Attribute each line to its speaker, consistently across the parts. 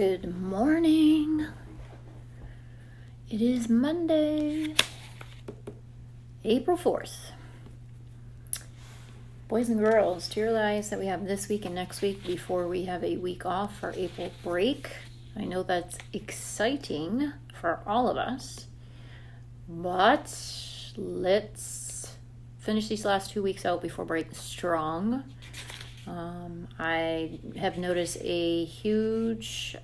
Speaker 1: Good morning. It is Monday, April 4th. Boys and girls, do you realize that we have this week and next week before we have a week off for April break? I know that's exciting for all of us, but let's finish these last 2 weeks out before break strong. I have noticed a huge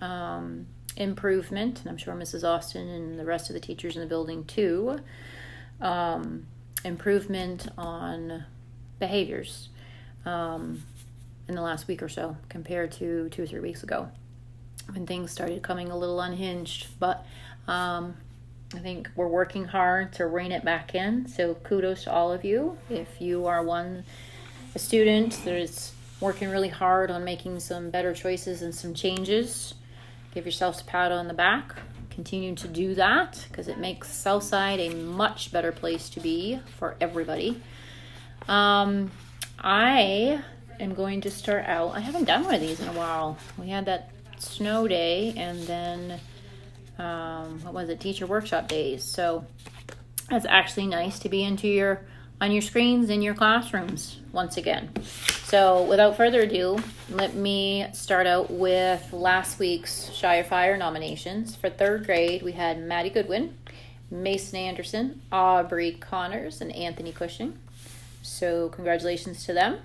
Speaker 1: improvement, and I'm sure Mrs. Austin and the rest of the teachers in the building too, improvement on behaviors in the last week or so compared to 2 or 3 weeks ago when things started coming a little unhinged. But I think we're working hard to rein it back in, so kudos to all of you. If you are a student that is working really hard on making some better choices and some changes, give yourselves a pat on the back. Continue to do that because it makes Southside a much better place to be for everybody. I am going to start out. I haven't done one of these in a while. We had that snow day and then teacher workshop days. So it's actually nice to be on your screens in your classrooms once again. So without further ado, let me start out with last week's Shire Fire nominations. For 3rd grade, we had Maddie Goodwin, Mason Anderson, Aubrey Connors, and Anthony Cushing. So congratulations to them.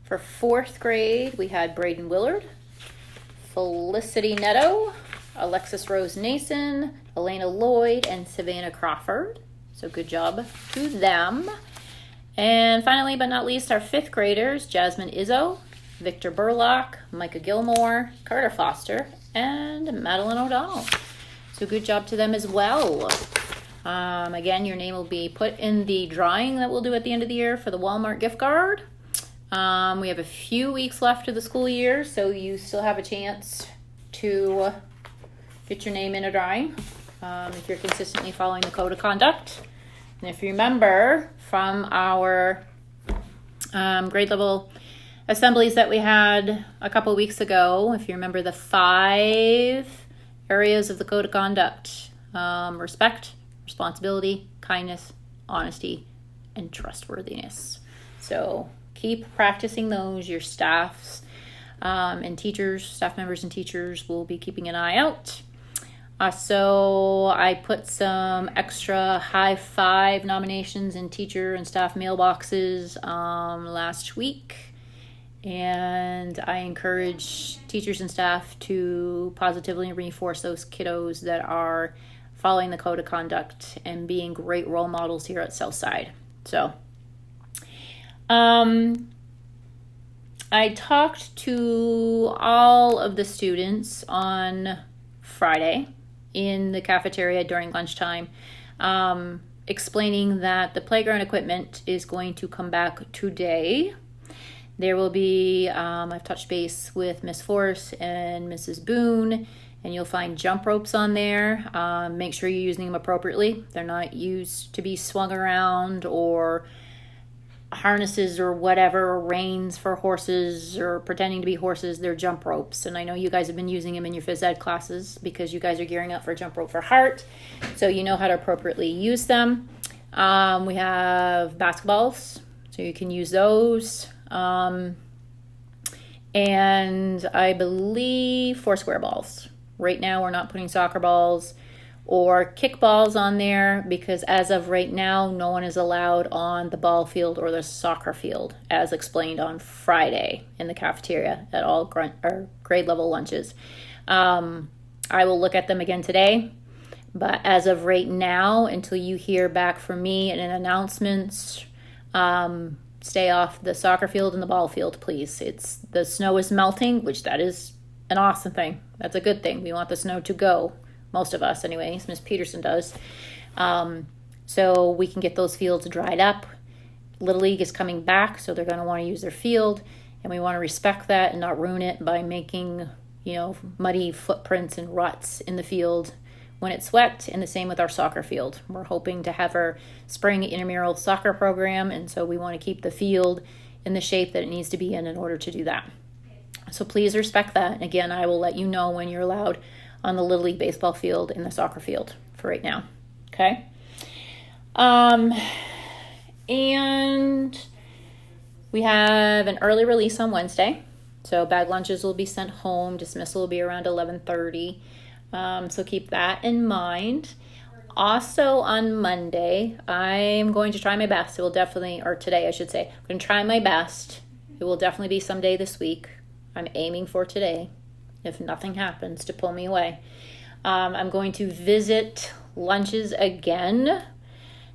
Speaker 1: For 4th grade, we had Braden Willard, Felicity Netto, Alexis Rose Nason, Elena Lloyd, and Savannah Crawford. So good job to them. And finally, but not least, our 5th graders, Jasmine Izzo, Victor Burlock, Micah Gilmore, Carter Foster, and Madeline O'Donnell. So good job to them as well. Again, your name will be put in the drawing that we'll do at the end of the year for the Walmart gift card. We have a few weeks left of the school year, so you still have a chance to get your name in a drawing if you're consistently following the code of conduct. And if you remember from our grade level assemblies that we had a couple of weeks ago, if you remember the 5 areas of the code of conduct: respect, responsibility, kindness, honesty, and trustworthiness. So keep practicing those. Your staff members and teachers will be keeping an eye out. So I put some extra high 5 nominations in teacher and staff mailboxes last week. And I encourage teachers and staff to positively reinforce those kiddos that are following the code of conduct and being great role models here at Southside. So I talked to all of the students on Friday in the cafeteria during lunchtime, explaining that the playground equipment is going to come back today. There will be, I've touched base with Miss Force and Mrs. Boone, and you'll find jump ropes on there. Make sure you're using them appropriately. They're not used to be swung around, or harnesses or whatever, or reins for horses or pretending to be horses. They're jump ropes, and I know you guys have been using them in your phys ed classes because you guys are gearing up for jump rope for heart, so you know how to appropriately use them. We have basketballs, so you can use those, and I believe 4 square balls. Right now we're not putting soccer balls or kickballs on there because as of right now, no one is allowed on the ball field or the soccer field, as explained on Friday in the cafeteria at all grade level lunches. I will look at them again today, but as of right now, until you hear back from me and an announcement, stay off the soccer field and the ball field, please. The snow is melting, which that is an awesome thing. That's a good thing. We want the snow to go. Most of us anyways, Miss Peterson does. So we can get those fields dried up. Little League is coming back, so they're going to want to use their field, and we want to respect that and not ruin it by making, muddy footprints and ruts in the field when it's wet, and the same with our soccer field. We're hoping to have our spring intramural soccer program, and so we want to keep the field in the shape that it needs to be in order to do that. So please respect that. Again, I will let you know when you're allowed on the Little League baseball field and the soccer field for right now. Okay? And we have an early release on Wednesday. So bag lunches will be sent home. Dismissal will be around 11:30. So keep that in mind. Also on Monday, I'm going to try my best. It will definitely, or today I should say, I'm going to try my best. It will definitely be someday this week. I'm aiming for today, if nothing happens to pull me away. I'm going to visit lunches again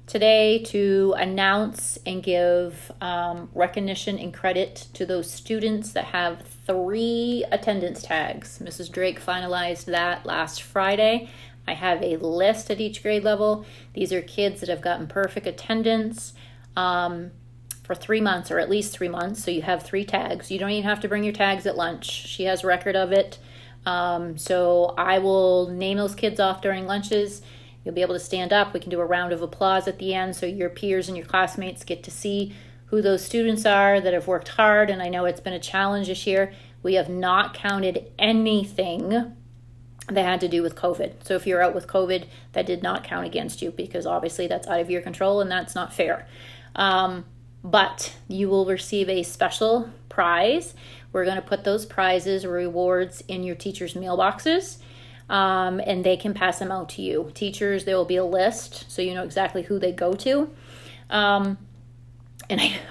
Speaker 1: today to announce and give recognition and credit to those students that have 3 attendance tags. Mrs. Drake finalized that last Friday. I have a list at each grade level. These are kids that have gotten perfect attendance for 3 months, or at least 3 months. So you have 3 tags. You don't even have to bring your tags at lunch. She has record of it. So I will name those kids off during lunches. You'll be able to stand up. We can do a round of applause at the end so your peers and your classmates get to see who those students are that have worked hard. And I know it's been a challenge this year. We have not counted anything that had to do with COVID. So if you're out with COVID, that did not count against you, because obviously that's out of your control and that's not fair. But you will receive a special prize. We're going to put those prizes or rewards in your teachers' mailboxes, and they can pass them out to you. Teachers, there will be a list so you know exactly who they go to. And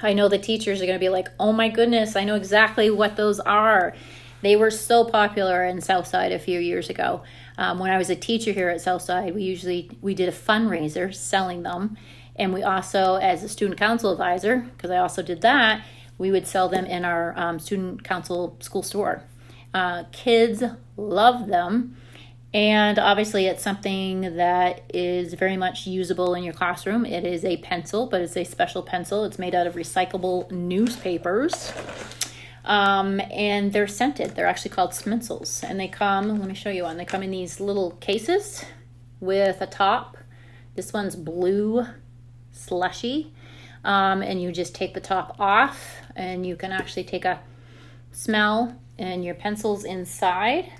Speaker 1: I know the teachers are going to be like, oh my goodness, I know exactly what those are. They were so popular in Southside a few years ago. When I was a teacher here at Southside, we did a fundraiser selling them. And we also, as a student council advisor, because I also did that, we would sell them in our student council school store. Kids love them. And obviously it's something that is very much usable in your classroom. It is a pencil, but it's a special pencil. It's made out of recyclable newspapers. And they're scented. They're actually called Smencils. And they come, let me show you one. They come in these little cases with a top. This one's blue slushy. And you just take the top off and you can actually take a smell, and your pencil's inside.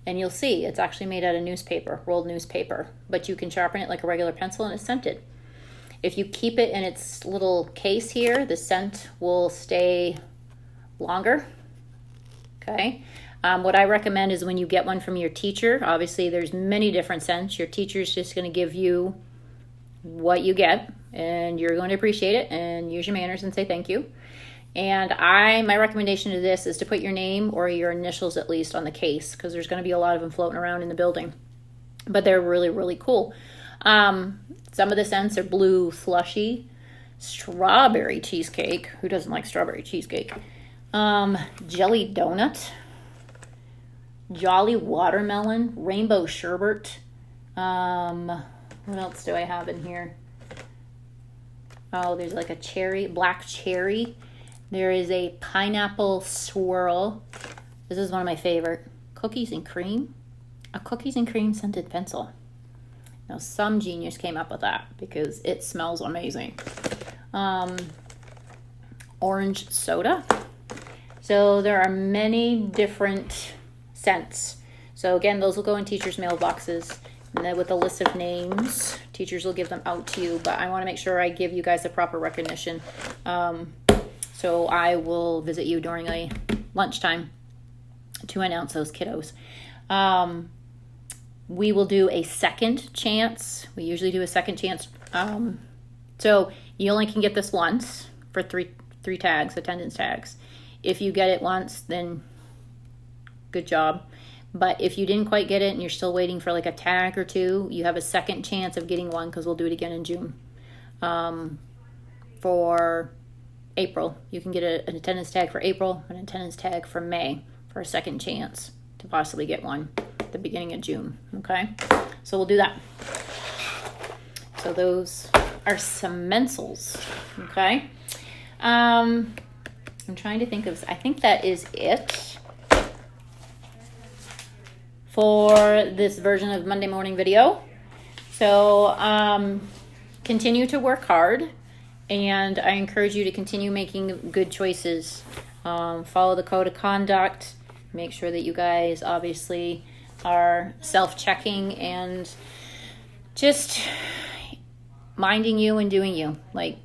Speaker 1: And you'll see it's actually made out of newspaper, rolled newspaper. But you can sharpen it like a regular pencil and it's scented. If you keep it in its little case here, the scent will stay longer. Okay. What I recommend is when you get one from your teacher, obviously there's many different scents. Your teacher's just going to give you what you get, and you're going to appreciate it and use your manners and say thank you. And my recommendation to this is to put your name or your initials at least on the case, because there's going to be a lot of them floating around in the building. But they're really, really cool. Some of the scents are blue slushy, strawberry cheesecake. Who doesn't like strawberry cheesecake? Jelly donut, jolly watermelon, rainbow sherbet. What else do I have in here? Oh, there's like a cherry, black cherry. There is a pineapple swirl. This is one of my favorite. Cookies and cream. A cookies and cream scented pencil. Now, some genius came up with that because it smells amazing. Orange soda. So there are many different scents. So again, those will go in teachers' mailboxes. And then with a list of names, teachers will give them out to you. But I want to make sure I give you guys the proper recognition. So I will visit you during a lunchtime to announce those kiddos. We will do a second chance. We usually do a second chance. So you only can get this once for three tags, attendance tags. If you get it once, then good job. But if you didn't quite get it and you're still waiting for like a tag or two, you have a second chance of getting one, because we'll do it again in June. For April, you can get an attendance tag for April, an attendance tag for May for a second chance to possibly get one at the beginning of June. Okay, so we'll do that. So those are Smencils. Okay, I'm trying to think of. I think that is it for this version of Monday morning video. So continue to work hard, and I encourage you to continue making good choices Follow the code of conduct. Make sure that you guys obviously are self-checking and just minding you and doing you. Like,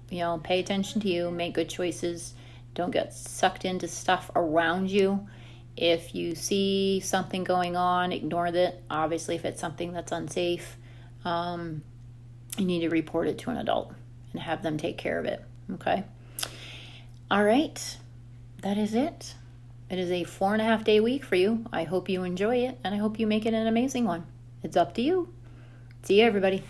Speaker 1: pay attention to you, make good choices. Don't get sucked into stuff around you. If you see something going on, ignore it. Obviously, if it's something that's unsafe, you need to report it to an adult and have them take care of it. Okay? All right. That is it. It is a 4.5-day week for you. I hope you enjoy it, and I hope you make it an amazing one. It's up to you. See you, everybody.